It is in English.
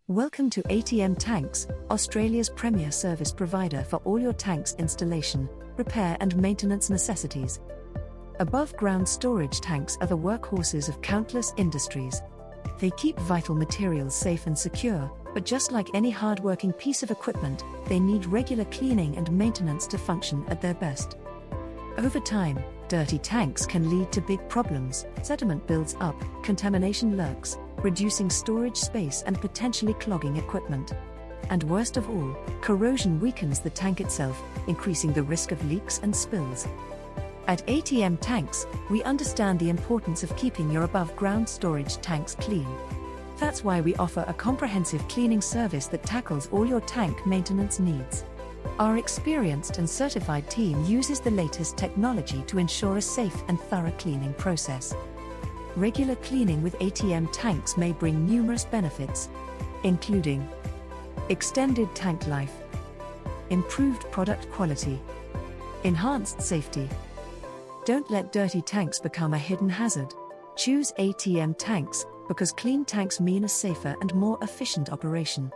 Welcome to ATM Tanks, Australia's premier service provider for all your tanks installation, repair and maintenance necessities. Above-ground storage tanks are the workhorses of countless industries. They keep vital materials safe and secure, but just like any hard-working piece of equipment, they need regular cleaning and maintenance to function at their best. Over time, dirty tanks can lead to big problems. Sediment builds up, contamination lurks, reducing storage space and potentially clogging equipment. And worst of all, corrosion weakens the tank itself, increasing the risk of leaks and spills. At ATM Tanks, we understand the importance of keeping your above-ground storage tanks clean. That's why we offer a comprehensive cleaning service that tackles all your tank maintenance needs. Our experienced and certified team uses the latest technology to ensure a safe and thorough cleaning process. Regular cleaning with ATM Tanks may bring numerous benefits, including extended tank life, improved product quality, enhanced safety. Don't let dirty tanks become a hidden hazard. Choose ATM Tanks, because clean tanks mean a safer and more efficient operation.